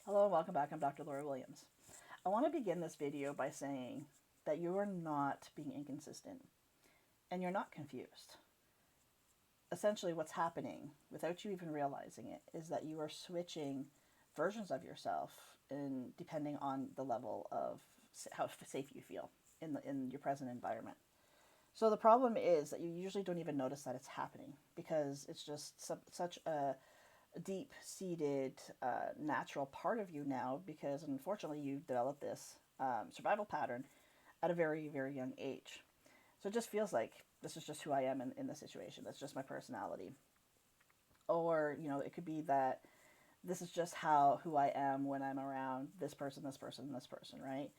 Hello and welcome back. I'm Dr. Laura Williams. I want to begin this video by saying that you are not being inconsistent and you're not confused. Essentially, what's happening, without you even realizing it, is that you are switching versions of yourself depending on the level of how safe you feel in your present environment. So the problem is that you usually don't even notice that it's happening because it's just such a deep seated natural part of you now because unfortunately you've developed this survival pattern at a very, very young age. So it just feels like this is just who I am in the situation. That's just my personality. Or, it could be that this is just who I am when I'm around this person, this person, this person, right?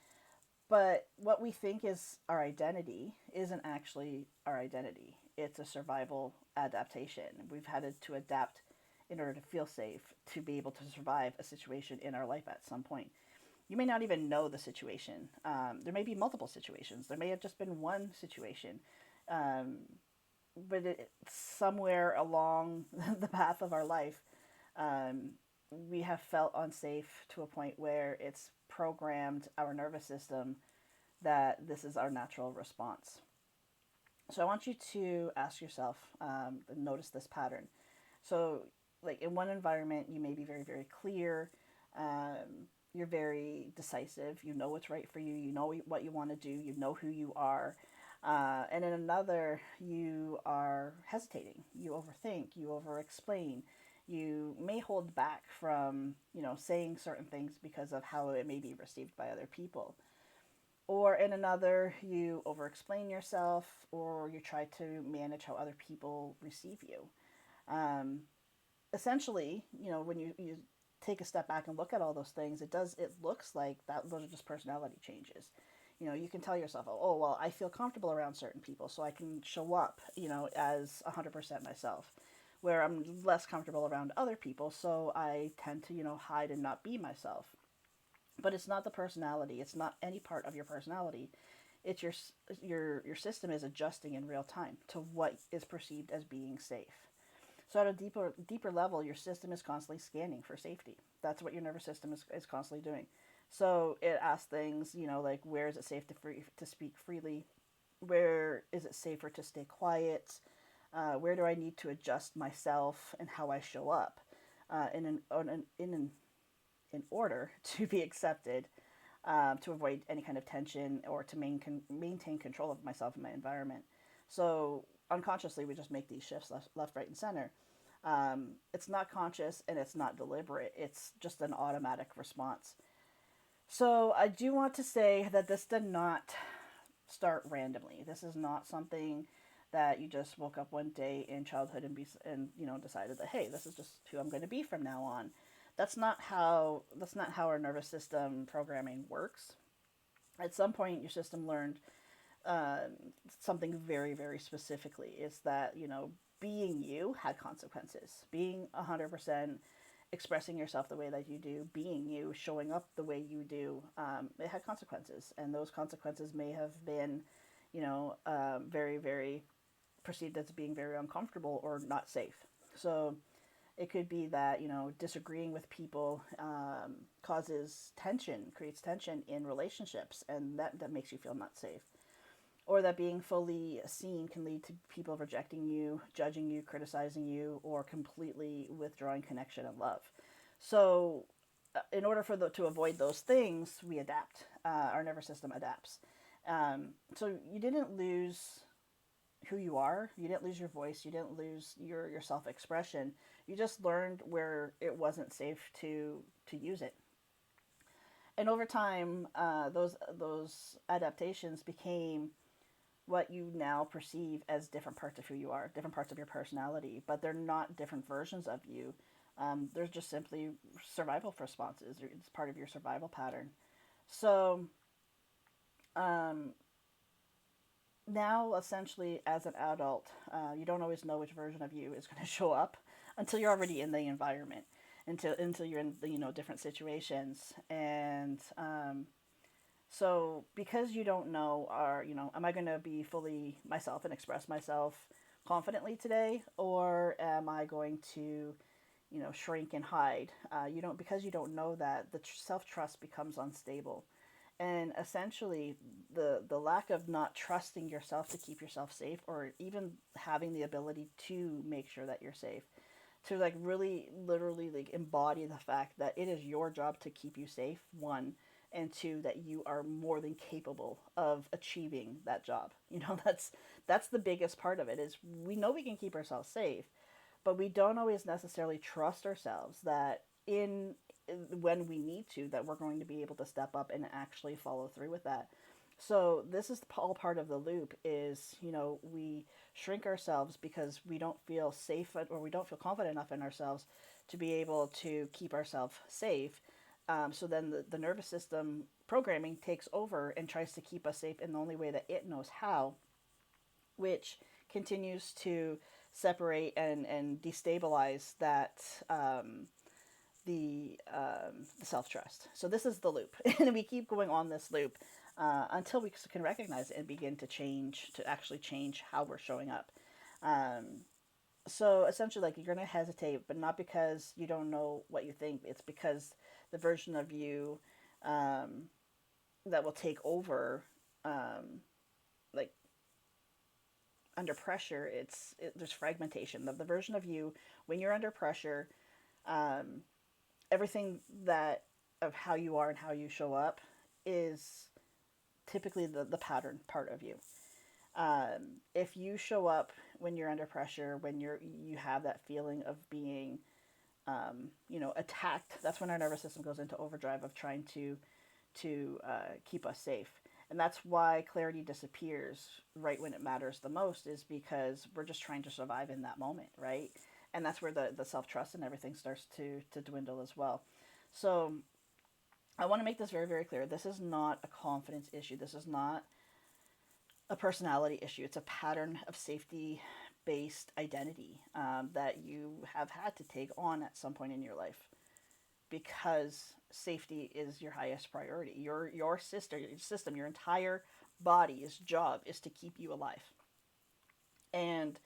But what we think is our identity isn't actually our identity. It's a survival adaptation. We've had to adapt in order to feel safe, to be able to survive a situation in our life at some point. You may not even know the situation. There may be multiple situations. There may have just been one situation. Um, but somewhere along the path of our life, um, we have felt unsafe to a point where it's programmed our nervous system that this is our natural response. So I want you to ask yourself, notice this pattern. So, like in one environment, you may be very, very clear. You're very decisive. You know what's right for you. You know what you want to do. You know who you are. And in another, you are hesitating. You overthink. You over-explain. You may hold back from, saying certain things because of how it may be received by other people. Or in another, you over explain yourself or you try to manage how other people receive you. Um, Essentially, when you take a step back and look at all those things, it looks like that those are just personality changes. You can tell yourself, oh, well, I feel comfortable around certain people, so I can show up, as 100% myself. Where I'm less comfortable around other people, so I tend to, hide and not be myself. But it's not the personality. It's not any part of your personality. It's your system is adjusting in real time to what is perceived as being safe. So at a deeper level, your system is constantly scanning for safety. That's what your nervous system is constantly doing. So it asks things, like where is it safe to speak freely? Where is it safer to stay quiet? Where do I need to adjust myself and how I show up in order to be accepted, to avoid any kind of tension or to maintain control of myself and my environment. So unconsciously, we just make these shifts left, right, and center. It's not conscious and it's not deliberate. It's just an automatic response. So I do want to say that this did not start randomly. This is not something that you just woke up one day in childhood and decided that, hey, this is just who I'm going to be from now on. That's not how our nervous system programming works. At some point, your system learned something very, very specifically. Is that being you had consequences. Being 100% expressing yourself the way that you do, being you, showing up the way you do, it had consequences, and those consequences may have been, very, very perceived as being very uncomfortable or not safe. So it could be that disagreeing with people causes tension, creates tension in relationships, and that makes you feel not safe. Or that being fully seen can lead to people rejecting you, judging you, criticizing you, or completely withdrawing connection and love. So, in order to avoid those things, we adapt. Our nervous system adapts. So you didn't lose who you are. You didn't lose your voice. You didn't lose your self expression. You just learned where it wasn't safe to use it. And over time, those adaptations became what you now perceive as different parts of who you are, different parts of your personality, but they're not different versions of you. They're just simply survival responses. It's part of your survival pattern. So um, now, essentially, as an adult, you don't always know which version of you is going to show up until you're already in the environment, until you're in the, different situations, and so because you don't know, am I going to be fully myself and express myself confidently today, or am I going to, shrink and hide. You don't, because you don't know that, the self-trust becomes unstable. And essentially, the lack of not trusting yourself to keep yourself safe, or even having the ability to make sure that you're safe, to like really literally like embody the fact that it is your job to keep you safe, one, and two, that you are more than capable of achieving that job. That's the biggest part of it, is we know we can keep ourselves safe, but we don't always necessarily trust ourselves that in when we need to, that we're going to be able to step up and actually follow through with that. So this is all part of the loop, is we shrink ourselves because we don't feel safe, or we don't feel confident enough in ourselves to be able to keep ourselves safe. So then the nervous system programming takes over and tries to keep us safe in the only way that it knows how, which continues to separate and destabilize that the self trust. So this is the loop, and we keep going on this loop until we can recognize it and begin to change, to actually change how we're showing up. Um, so essentially, like, you're gonna hesitate, but not because you don't know what you think. It's because the version of you um, that will take over, like, under pressure, there's fragmentation. The version of you when you're under pressure, um, everything that of how you are and how you show up is typically the pattern part of you. If you show up when you're under pressure, when you have that feeling of being attacked, that's when our nervous system goes into overdrive of trying to keep us safe. And that's why clarity disappears right when it matters the most, is because we're just trying to survive in that moment, right? And that's where the self-trust and everything starts to dwindle as well. So I want to make this very, very clear. This is not a confidence issue. This is not a personality issue. It's a pattern of safety based identity that you have had to take on at some point in your life, because safety is your highest priority. Your system, your entire body's job is to keep you alive. And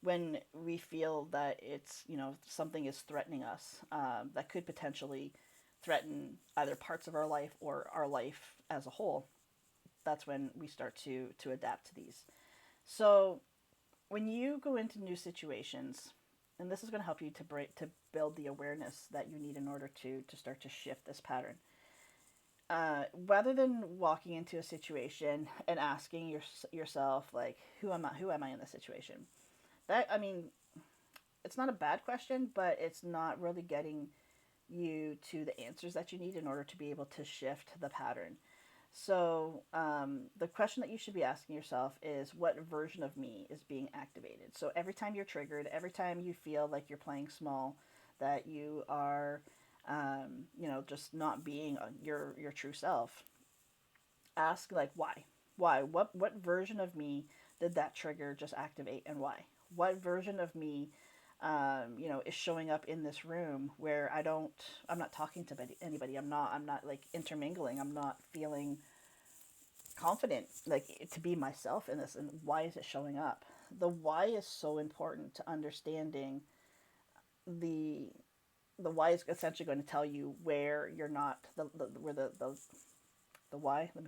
when we feel that it's, something is threatening us, that could potentially threaten either parts of our life or our life as a whole, that's when we start to adapt to these. So when you go into new situations, and this is going to help you to build the awareness that you need in order to start to shift this pattern. Rather than walking into a situation and asking yourself, like, who am I in this situation? That, I mean, it's not a bad question, but it's not really getting you to the answers that you need in order to be able to shift the pattern. So the question that you should be asking yourself is, what version of me is being activated? So every time you're triggered, every time you feel like you're playing small, that you are, just not being your true self, ask, like, why? Why? What version of me did that trigger just activate, and why? What version of me is showing up in this room where I'm not talking to anybody. I'm not like intermingling. I'm not feeling confident, like, to be myself in this. And why is it showing up? The why is so important to understanding. The the why is essentially going to tell you where you're not, where the why. Let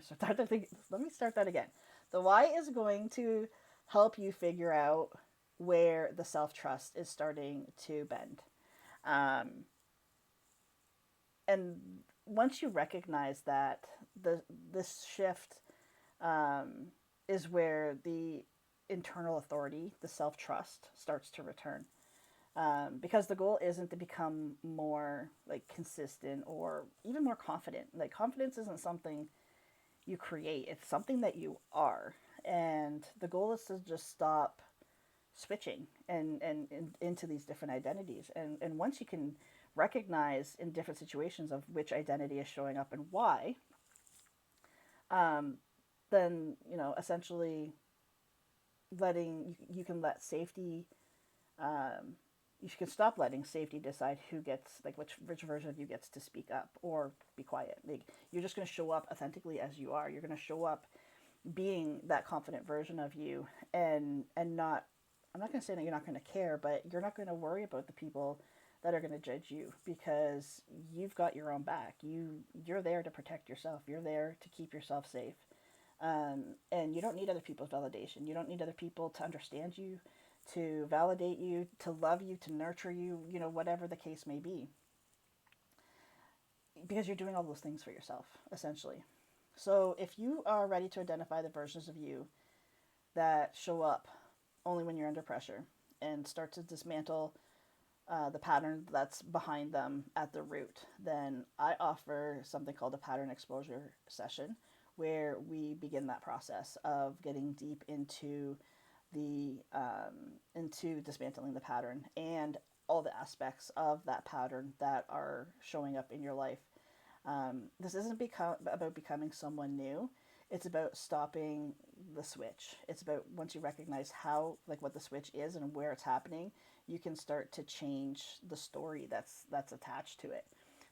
me start that again. The why is going to help you figure out where the self trust is starting to bend. Um, and once you recognize that, this shift um, is where the internal authority, the self trust, starts to return. Because the goal isn't to become more, like, consistent or even more confident. Like, confidence isn't something you create; it's something that you are. And the goal is to just stop switching and into these different identities. And once you can recognize in different situations of which identity is showing up and why, um, then, essentially you can let safety, um, you can stop letting safety decide who gets, like, which version of you gets to speak up or be quiet. Like, you're just going to show up authentically as you are. You're going to show up being that confident version of you, and not, I'm not going to say that you're not going to care, but you're not going to worry about the people that are going to judge you, because you've got your own back. You're there to protect yourself. You're there to keep yourself safe. And you don't need other people's validation. You don't need other people to understand you, to validate you, to love you, to nurture you, whatever the case may be. Because you're doing all those things for yourself, essentially. So if you are ready to identify the versions of you that show up only when you're under pressure and start to dismantle the pattern that's behind them at the root, then I offer something called a pattern exposure session, where we begin that process of getting deep into the into dismantling the pattern and all the aspects of that pattern that are showing up in your life. This isn't about becoming someone new. It's about stopping the switch. It's about, once you recognize how, like, what the switch is and where it's happening, you can start to change the story that's attached to it.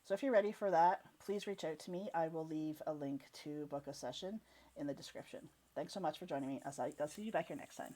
So if you're ready for that, please reach out to me. I will leave a link to book a session in the description. Thanks so much for joining me. I'll see you back here next time.